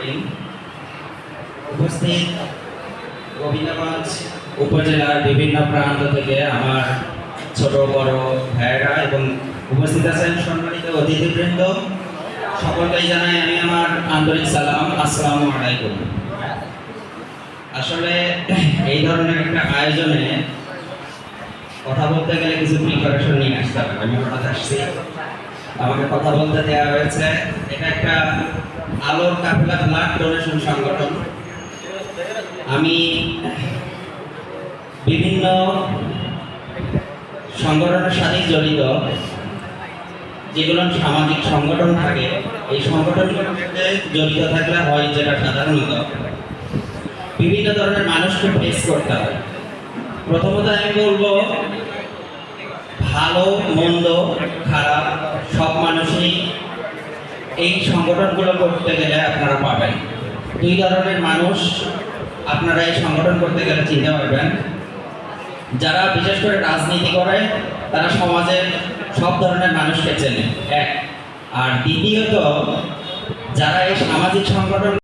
করিম। উপস্থিত গোবিন্দগঞ্জ উপজেলার বিভিন্ন প্রান্ত থেকে আমার ছোট বড় ভাইয়েরা এবং উপস্থিত আছেন সম্মানিত অতিথিবৃন্দ, সকলকেই জানাই আমি আমার আন্তরিক সালাম, আসসালামু আলাইকুম। আসলে এই ধরনের একটা আয়োজনে কথা বলতে গেলে কিছু প্রিপারেশন নিয়ে আসতে হবে। আমি হঠাৎ আসছি, আমাকে কথা বলতে দেওয়া হয়েছে। এটা একটা আলোর কাফেলা ব্লাড ডোনেশন সংগঠন। আমি বিভিন্ন সংগঠনের সাথে জড়িত, যেগুলো সামাজিক সংগঠন থাকে, এই সংগঠনগুলোর সাথে জড়িত থাকলে হয় যেটা সাধারণত বিভিন্ন ধরনের মানুষকে ফেস করতে হয়। প্রথমত আমি বলবো, ভালো মন্দ খারাপ সব মানুষই এই সংগঠনগুলো করতে গেলে আপনারা পাবেন। দুই ধরনের মানুষ আপনারা এই সংগঠন করতে গেলে চিনতে পারবেন। যারা বিশেষ করে রাজনীতি করে তারা সমাজের সব ধরনের মানুষকে চেনে, এক। আর দ্বিতীয়ত, যারা এই সামাজিক সংগঠন